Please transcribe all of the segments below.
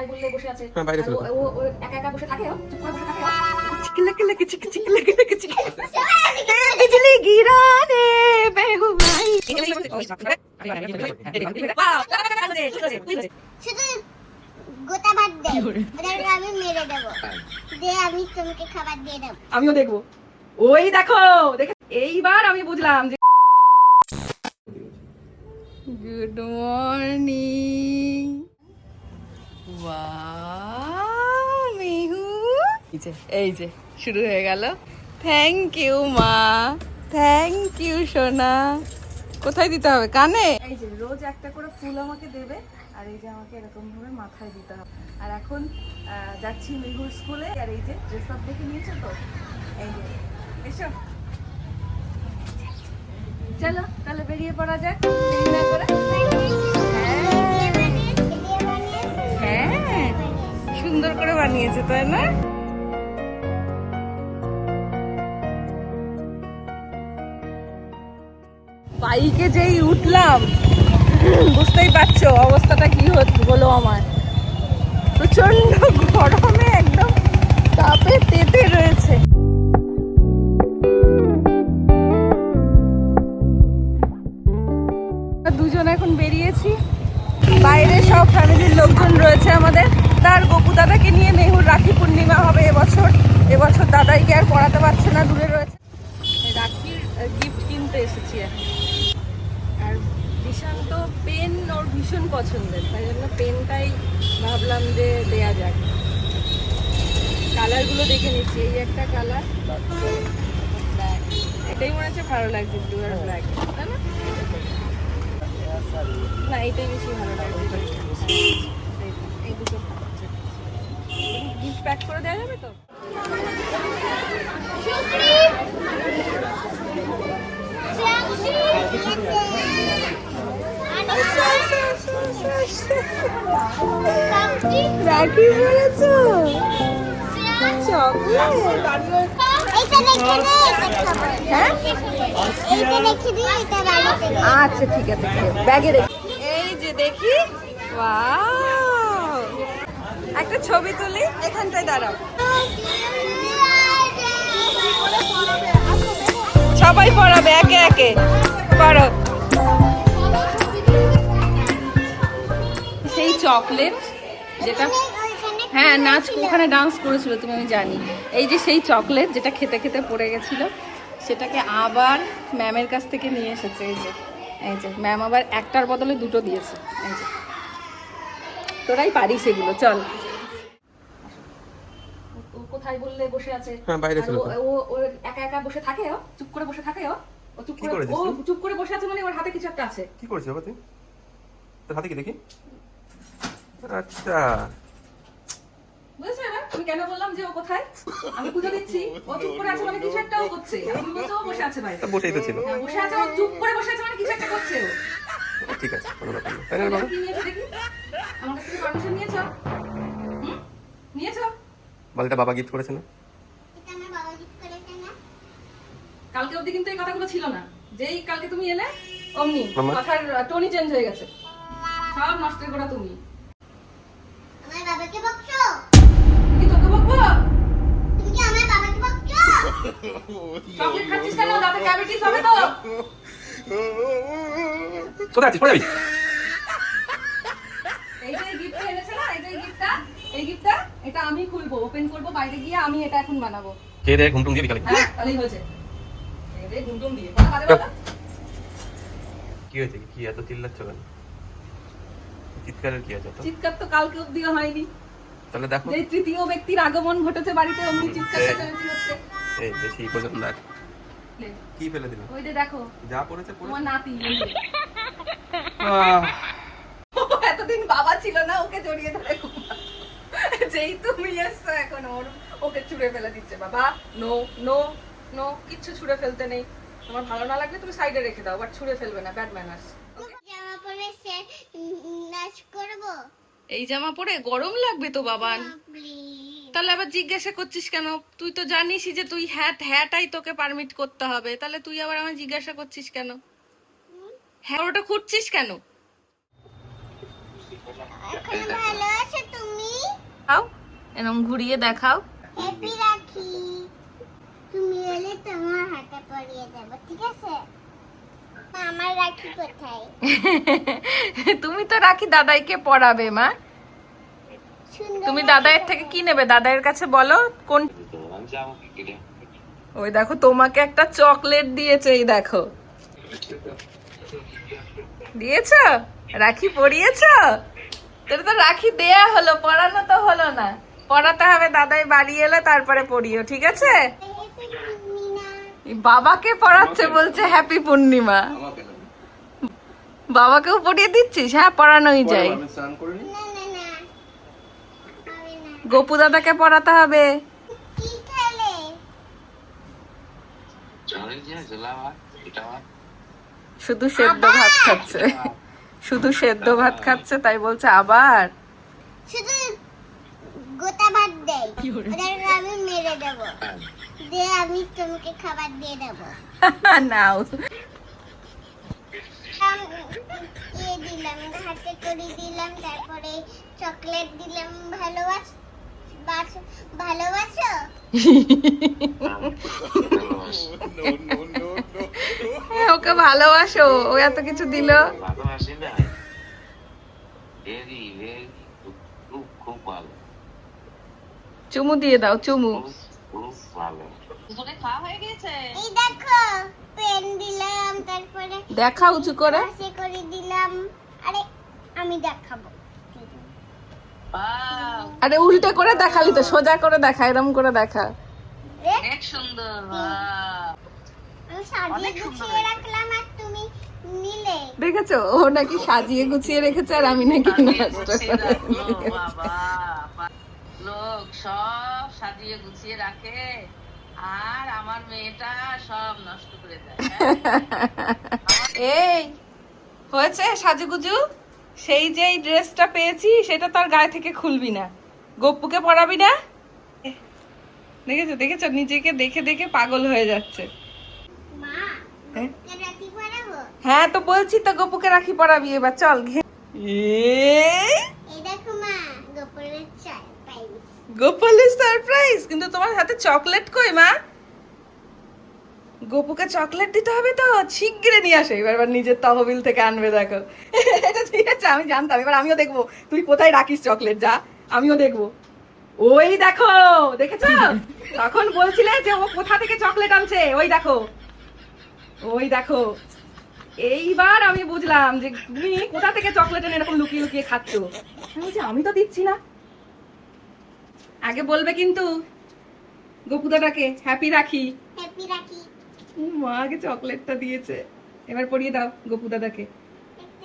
কোথায় বললে বসে আছে, হ্যাঁ বাইরে ছিল। ও একা একা বসে থাকে, চুপ করে বসে থাকে। बिजली गिराने बेहुमाई শুধু গোটা ভাত দে, ওদেরকে আমি মেরে দেবো, দিয়ে আমি তোমাকে খাবার দিয়ে দেবো। আমিও দেখবো। ওই দেখো দেখে এইবার আমি বুঝলাম যে गुड मॉर्निंग वाओ मेहू এই যে শুরু হয়ে গেল। থ্যাংক ইউ মা, থ্যাংক ইউ সোনা। কোথায় দিতে হবে? কানে? এই যে রোজ একটা করে ফুল আমাকে দেবে, আর এই যে আমাকে এরকম ভাবে মাথায় দিতে হবে। আর এখন যাচ্ছি মেহুর স্কুলে, আর এই যে ড্রেস আপ দেখে নিয়েছো তো, এই যে এসো চলো তাহলে বেরিয়ে পড়া যাক দেরি না করে। হ্যাঁ সুন্দর করে বানিয়েছে তাই না? বাইকে যেই উঠলাম বুঝতেই পারছো অবস্থাটা কি হলো আমার। প্রচন্ড গরমে একদম তাপে তেতে রয়েছে। দুজন এখন বেরিয়েছি, বাইরে সব ফ্যামিলির লোকজন রয়েছে আমাদের। তার গপু দাদাকে নিয়ে মেহুর রাখি পূর্ণিমা হবে এবছর দাদাইকে আর পড়াতে পারছে না, দূরে রয়েছে। রাখির গিফট কিনতে এসেছি আর ভীষণ তো পেন ওর ভীষণ পছন্দের, তাই জন্য পেনটাই ভাবলাম যে দেয়া যাক। কালারগুলো দেখে নিচ্ছি, এই একটা কালার, এটাই মনে হচ্ছে ভালো লাগছে, ব্লু আর ব্ল্যাক, তাই না? না এটাই বেশি ভালো লাগছে। এই দুটো গিফট প্যাক করে দেওয়া যাবে তো? রাখি বলেছো? আচ্ছা ঠিক আছে, ব্যাগে রেখে। এই যে দেখি, ওয়াও, একটা ছবি তুলি, এখানটায় দাঁড়াও। সবাই পড়াবে একে একে, পড়ো। সেই চকলেট যেটা, হ্যাঁ নাচ ওখানে ডান্স করেছিল তুমি, আমি জানি। এই যে সেই চকলেট যেটা খেতে খেতে পড়ে গেছিল, সেটাকে আবার ম্যামের কাছ থেকে নিয়ে এসেছে। এই যে ম্যাম আবার একটার বদলে দুটো দিয়েছে। এই যে তোরাই পারিস এগুলো, চল। কোথায় বললে বসে আছে, হ্যাঁ বাইরে ছিল। ও একা একা বসে থাকে, চুপ করে বসে থাকে। ও চুপ করে বসে আছে মানে ওর হাতে কিছু একটা আছে। কি করছিস বাবা তুই? তোর হাতে কি দেখি? আচ্ছা বুঝেছো এবার আমি কেন বললাম যে ও কোথায়? আমি পুজো দিচ্ছি, ও চুপ করে আছে মানে কিছু একটা ও করছে। আমি বলছি ও বসে আছে বাইরে। বসেই তো ছিল। বসে আছে, ও চুপ করে বসে আছে মানে কিছু একটা করছে ও। ঠিক আছে, কোনো ব্যাপার না, তাই না বাবা? কি নিয়েছো দেখি? আমার কাছ থেকে পারমিশন নিয়েছো? নিয়েছো? বল, এটা বাবা গিফট করেছে না? কালকে অবধি কিন্তু এই কথাগুলো ছিল না, যেই কালকে তুমি এলে অমনি মামা? কথার টোনই চেঞ্জ হয়ে গেছে। সব নষ্ট করা তুমি। আমার বাবাকে বকছো? কি তোকে বকবো? তুমি কি আমার বাবাকে বকছো? চকলেট খাচ্ছিস কেন? দাঁতে ক্যাভিটিস হবে তো। কোথায় আছিস? পড়ে যাবি। এইটাই গিফট এনেছে না, এইটাই গিফটটা। এই গিফটটা এটা আমি খুলবো, ওপেন করব বাইরে গিয়ে, আমি এটা এখন বানাবো। খেয়ে দে, ঘুমটুম দিয়ে বিকালে। হ্যাঁ তাহলেই হয়েছে। এই গুমটুম দিয়ে বলা বাদে বলা। কি হয়েছে? কি এত চিল্লাচ্ছ কেন? চিৎকারের কি আছে তো? চিৎকার তো কালকে অবধিও হয়নি। তাহলে দেখো, যে তৃতীয় ব্যক্তির আগমন ঘটেছে বাড়িতে, অমনি চিৎকার চেঁচামেচি হচ্ছে। এই বেশি পছন্দ না। কি ফেলে দিল? ওই যে দেখো যা পড়েছে পড়ে। তোমার নাতি। এতদিন বাবা ছিল না, ওকে জড়িয়ে ধরে যেই তুমি এসছো এখন ওকে ছুঁড়ে ফেলে দিচ্ছে। বাবা নো নো নো, কিচ্ছু ছুঁড়ে ফেলতে নেই। তোমার ভালো না লাগলে তুমি সাইডে রেখে দাও, বাট ছুঁড়ে ফেলবে না, ব্যাড ম্যানার্স। জামা পরে নাচ করবো? এই জামা পরে গরম লাগবে তো বাবান। তাহলে আবার জিজ্ঞাসা করছিস কেন? তুই তো জানিসই যে তুই হ্যাঁটাই তোকে পারমিট করতে হবে, তাহলে তুই আবার আমায় জিজ্ঞাসা করছিস কেন? হ্যাঁ ওটা খুঁজছিস কেন? এখন ভালো আছো তুমি? এরকম ঘুরিয়ে দেখাও। হ্যাপি রাখি। তুমি এলে তোমার হাতে পরিয়ে দেব, ঠিক আছে? আমার রাখি কোথায়? তুমি তো রাখি দাদাইকে পরাবে মা। সুন্দর তুমি রাখি দাদাইয়ের থেকে কি নেবে? দাদাইয়ের কাছে বলো কোন। ওই দেখো তোমাকে একটা চকলেট দিয়েছে, এই দেখো। দিয়েছ? রাখি পরিয়েছ? তোর তো রাখি দেয়া হলো, পরানো তো হলো না। পরাতে হবে, দাদাই বাড়ি এলে তারপরে পরিও, ঠিক আছে? হ্যাপি পূর্ণিমা। বাবাকে পড়াচ্ছে, বলছে হ্যাপি পূর্ণিমা। আমাকে না। বাবাকেও পরিয়ে দিচ্ছিস? হ্যাঁ, পড়ানোই পরে যায়। আমি স্নান করে নিই। না না না, হবে না। গোপু দাদাকে পড়াতে হবে। কি খেলে? শুধু সেদ্ধ ভাত খাচ্ছে, শুধু সেদ্ধ ভাত খাচ্ছে, তাই বলছে আবার। শুধু গোটা ভাত দেয়, ওদেরকে আমি মেরে দেবো, দিয়ে আমি তোমাকে খাবার দিয়ে দেবো। নাও। দিলাম, হাতে করে দিলাম, তারপরে চকলেট দিলাম। ভালোবাসো? ওকে ভালোবাসো, ও এত কিছু দিল। চুমু দিয়ে দাও, চুমু। এই দেখো, পেন দিলাম, তারপরে দেখা উঁচু করে। পাশে করে দিলাম। আরে আমি দেখাবো। আরে উল্টে করে দেখালি তো, সোজা করে দেখা, এরম করে দেখা। সুন্দর। আমি সাজিয়ে গুছিয়ে রাখলাম আর তুমি নিলে। দেখেছো, ও নাকি সাজিয়ে গুছিয়ে রেখেছে আর আমি নাকি নষ্ট করে। লোক সব সাজিয়ে গুছিয়ে রাখে আর আমার মেয়েটা সব নষ্ট করে দেয়। এই হয়েছে সাজুগুজু? সেই যে এই ড্রেসটা পেয়েছি সেটা তার গায়ে থেকে খুলবি না, গপ্পুকে পরাবি না। দেখেছো দেখেছো, নিজেকে দেখে দেখে পাগল হয়ে যাচ্ছে। মা, হ্যাঁ? ওকে রাখি পরাবো? হ্যাঁ তো বলছি তো, গপুকে রাখি পরাবি এবার, চল। এই দেখো মা, গোপালের সারপ্রাইজ। গোপালের সারপ্রাইজ? কিন্তু তোমার হাতে চকলেট কই মা? গপুকে চকলেট দিতে হবে তো, শিগগিরই নিয়ে আসো। এবার নিজের তহবিল থেকে আনবে, দেখো। এটা ঠিক আছে, আমি জানতাম। এবার আমিও দেখবো তুই কোথায় রাখিস চকলেট, যা আমিও দেখবো। ওই দেখো, দেখেছো? তখন বলছিলে যে ও কোথা থেকে চকলেট আনছে, ওই দেখো, ওই দেখো। এইবার আমি বুঝলাম যে তুমি কোথা থেকে চকলেট এনে এরকম লুকিয়ে লুকিয়ে খাচ্ছ। আমি বলছি আমি তো দিচ্ছি না। আগে বলবে কিন্তু গপুদাটাকে হ্যাপি রাখি। হ্যাপি রাখি। মা আগে চকলেটটা দিয়েছে, এবার পরিয়ে দাও গপু দাদাকে।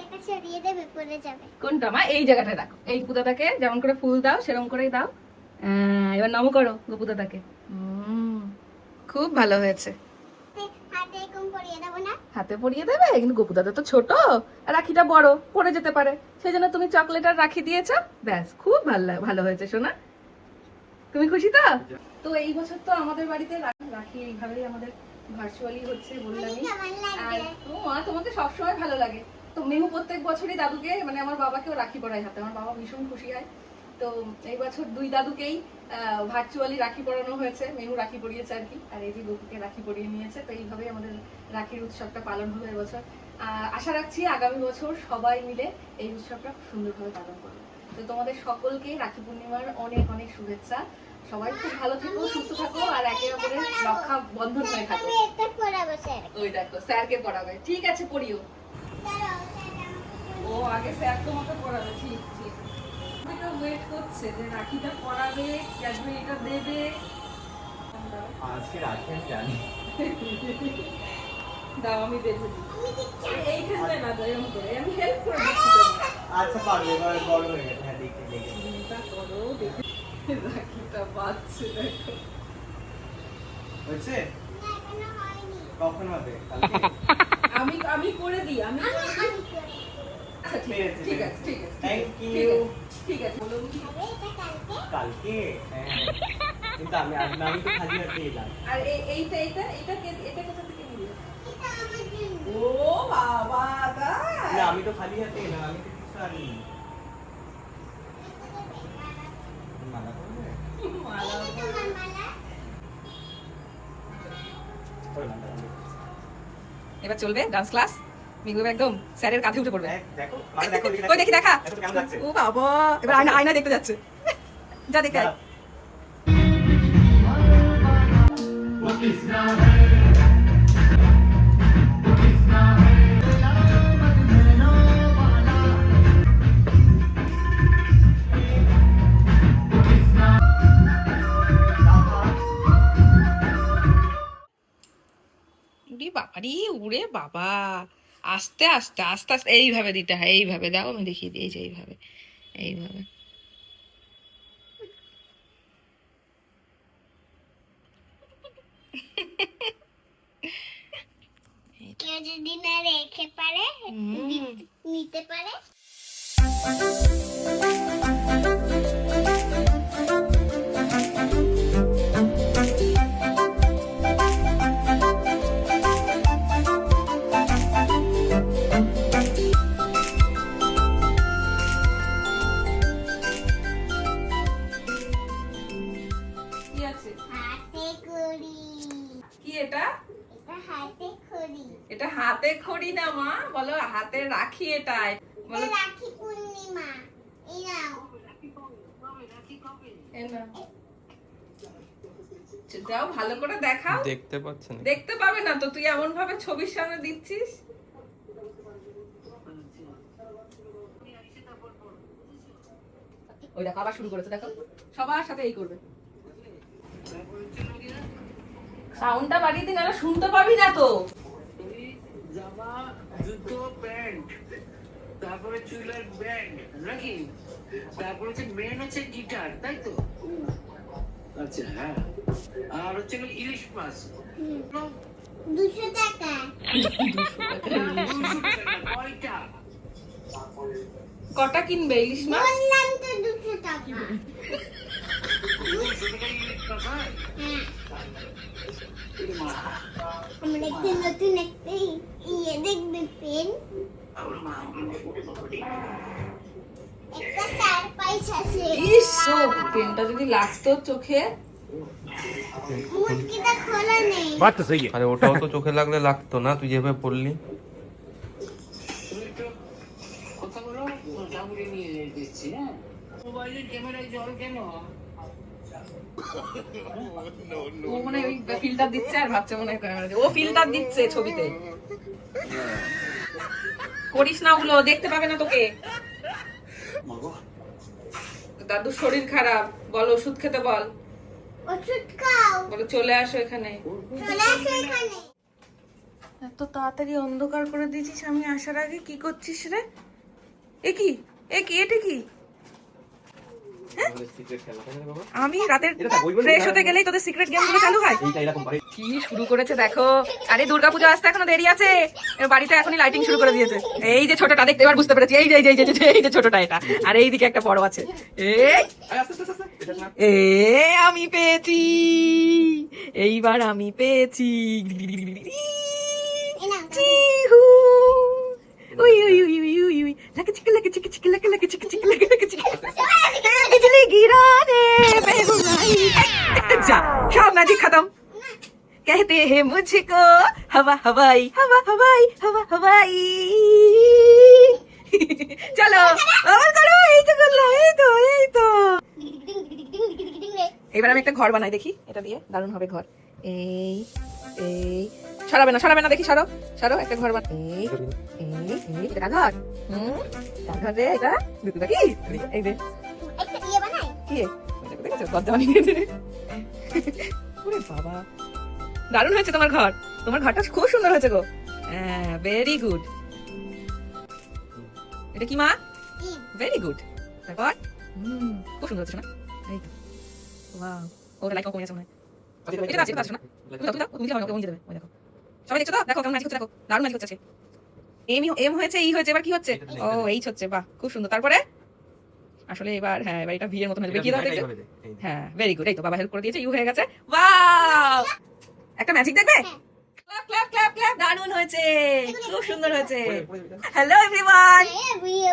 একটা ছড়িয়ে দেবে, পড়ে যাবে। কোনটা মা? এই জায়গাটায় রাখো। এই গপু দাদাকে যেমন করে ফুল দাও সেরকম করেই দাও। এবার নম করো গপু দাদাকে। খুব ভালো হয়েছে। হাতে এরকম পরিয়ে দেবো না? হাতে পরিয়ে দেবে, কিন্তু গপু দাদা তো ছোট আর রাখিটা বড়, পড়ে যেতে পারে। সেই জন্য তুমি চকলেট আর রাখি দিয়েছো, ব্যাস। খুব ভালো হয়েছে সোনা। তুমি খুশি তো? তো এই বছর তো আমাদের বাড়িতে রাখি এইভাবেই আমাদের ভার্চুয়ালি হচ্ছে, বললামই। কেমন আর লাগছে? ও মা, তোমাকে সবসময় ভালো লাগে তো। মেহু প্রত্যেক বছরই দাদুকে, মানে আমার বাবাকেও রাখি পরায় হাতে। আমার বাবা ভীষণ খুশি হয়। তো এই বছর দুই দাদুকেই ভার্চুয়ালি রাখি পরানো হয়েছে। মেহু রাখি পরিয়েছে আর কি, আর এই যে গপুকে রাখি পরিয়ে নিয়েছে। তো এইভাবেই আমাদের রাখির উৎসবটা পালন হবে এবছর। আশা রাখছি আগামী বছর সবাই মিলে এই উৎসবটা খুব সুন্দরভাবে পালন করবে। তো তোমাদের সকলকে রাখি পূর্ণিমার অনেক অনেক শুভেচ্ছা। সবাই খুব ভালো থেকো, সুস্থ থাকো আর একে অপরের রক্ষা বন্ধন হয়ে থাকো। আমি একটা পরাবো স্যার। ওই দেখো, স্যারকে পড়াবে। ঠিক আছে, পড়িও। দাঁড়াও, স্যার আমাকে ও আগে স্যার তোমাকে পড়াবে। ঠিক ঠিক। ওয়েট করছে যে রাখিটা পড়াবে, ক্যাডবেরিটা দেবে। আজকে রাখি আমি জানি। দাও, আমি দেখে দিই। এইখানটায় না দাও, এরকম করে আমি হেল্প করে দিচ্ছি তোমাকে। আচ্ছা পারবে, এবার বড় হয়ে গেছে। হ্যাঁ দেখে দেখে চিন্তা করো, দেখে রাখিটা বাজছে, দেখো। হয়েছে? না, এখনো হয়নি। কখন হবে? কালকে? আমি করে দিই, আমি করে দিই। আমি করি। আচ্ছা ঠিক আছে, ঠিক আছে, Thank ঠিক you. আছে, ঠিক আছে। বলো হবে এটা কালকে? কালকে? হ্যাঁ। কিন্তু আমি তো খালি হাতে এলাম। আর এইটা কোথা থেকে নিলে? এটা আমার জন্য। ও বাবা, তাই? না আমি তো খালি হাতে এলাম, আমি তো কিছু আনিনি। মালা করবে? এই যে তোমার মালা। ওই মালা করবে। এবার চলবে ডান্স ক্লাস। মিগু একদম স্যারের কাঁধে উঠে পড়বে। দেখো, মালা দেখো, এদিকে কই দেখি দেখা। দেখো তো কেমন লাগছে? ও বাবা, এবার আয়না আয়না দেখতে যাচ্ছে। যা দেখে আয়। উড়ি বাবারি, উড়ে বাবা, আস্তে আস্তে আস্তে আস্তে এইভাবে দিতে হয়, এইভাবে দাও, আমি দেখিয়ে দিই, এই যে এইভাবে এইভাবে। কেউ যদি না রেখে পারে নিতে পারে। কি আছে? হাতে করি। কি এটা? এটা হাতে করি। এটা হাতে খড়ি না মা, বলো হাতে রাখি এটাই। বলো রাখি পূর্ণিমা। এই নাও। এই নাও। দাও, ভালো করে দেখাও। দেখতে পাচ্ছে না। দেখতে পাবে না তো, তুই এমন ভাবে ছবির সামনে দিচ্ছিস। ওই দেখো আবার শুরু করেছে, দেখো সবার সাথে এই করবে। সাউন্ডটা বাড়িয়ে দিন, নাহলে শুনতে পাবি না তো। জামা, জুতো, প্যান্ট, তারপরে চুলের ব্যান্ড নাকি, তারপরে হচ্ছে মেন হচ্ছে গিটার, তাই তো? আচ্ছা, হ্যাঁ। আর হচ্ছে ইলিশ মাছ 200 টাকা। 200 টাকা, কয়টা? কটা কিনবে ইলিশ মাছ? বললাম তো 200 টাকা। 200 টাকা ইলিশ মাছ, হ্যাঁ? এরে মা, আমরা একটা নতুন একটা ইয়ে দেখবে পেন। আমার মা, একটা সারপ্রাইজ আছে। ইস, ও পেনটা যদি লাগতো চোখে। মুটকিটা খোলা নেই। আরে ওটাও তো চোখে লাগলে লাগতো না, তুই যেভাবে পড়লি। তুমি একটু কথা বলো, ঠাকুরে নিয়ে দিচ্ছি, হ্যাঁ? মোবাইলের ক্যামেরায় জল কেন? ও মনে হয় ওই ফিল্টার দিচ্ছে আর ভাবছে মনে হয় ক্যামেরা দিয়ে। ও ফিল্টার দিচ্ছে ছবিতে। করিস না ওগুলো, দেখতে পাবে না তোকে। মাগো, দাদুর শরীর খারাপ, বল ওষুধ খেতে বল। ওষুধ খাও। বলো চলে আসো এখানে। চলে আসো এখানে। এত তাড়াতাড়ি অন্ধকার করে দিয়েছিস আমি আসার আগে। কি করছিস রে? এ কি এটা কি? আমাদের secret খেলা, তাই না বাবা? আমি রাতের এটা তো বই বই ফ্রেশ বই হতে গেলেই তোদের সিক্রেট গেম গুলো চালু হয়। এইটা এরকম করে। কি শুরু করেছে দেখো। আরে দুর্গাপূজা আসতে এখনো দেরি আছে। এবার বাড়িতে এখনই লাইটিং শুরু করে দিয়েছে। এই যে ছোটটা দেখতে এবার বুঝতে পেরেছি। এই যে এই যে ছোটটা এটা। আর এইদিকে একটা বড় আছে। এই আরে আস্তে আস্তে আস্তে, এটা না। এ আমি পেয়েছি, এইবার আমি পেয়েছি। এই নাও। চিহু উই উই উই উই উই উই লাকে চিক লাকে চিক চিক লাকে লাকে চিক চিক লাকে লাকে চিক बिजली गिराने पे गुनाही जा सब मैजिक खत्म कहते हैं मुझको हवा हवाई हवा हवाई हवा हवाई चलो और करो এই তো করলো এই তো এবার আমি একটা ঘর বানাই দেখি এটা দিয়ে দারুণ হবে ঘর এই সরাবে না দেখি সরো একটা ঘর বানাই এই এটা ঘর কার ঘর রে এটা দুটো কি এই দে একটা ইয়ে বানাই। কি দেখেছো দরজা বানিয়ে দিয়েছে ওরে বাবা দারুণ হয়েছে তোমার ঘরটা খুব সুন্দর হয়েছে গো হ্যাঁ ভেরি গুড এটা কি মা ইয়ে। ভেরি গুড তারপর খুব সুন্দর হচ্ছে না এই তো ওয়াও ওটা লাইক কমে গেছে মনে হয় এটা আছে না তুমি যাও ওকে দেবে ওই দেখো সবাই দেখছো তো দেখো কেমন ম্যাজিক হচ্ছে দেখো দারুণ ম্যাজিক হচ্ছে এম হয়েছে ই হয়েছে এবার কি হচ্ছে ও এইচ হচ্ছে বাহ খুব সুন্দর তারপরে আসলে এবার হ্যাঁ এবার এটা ভিড়ের মতন হয়ে যাবে কি দাও দেখো হ্যাঁ ভেরি গুড এই তো বাবা হেল্প করে দিয়েছে ইউ হয়ে গেছে ওয়াও একটা ম্যাজিক দেখবে ক্ল্যাপ দারুণ হয়েছে খুব সুন্দর হয়েছে হ্যালো এভরিওয়ান এ, বিয়ে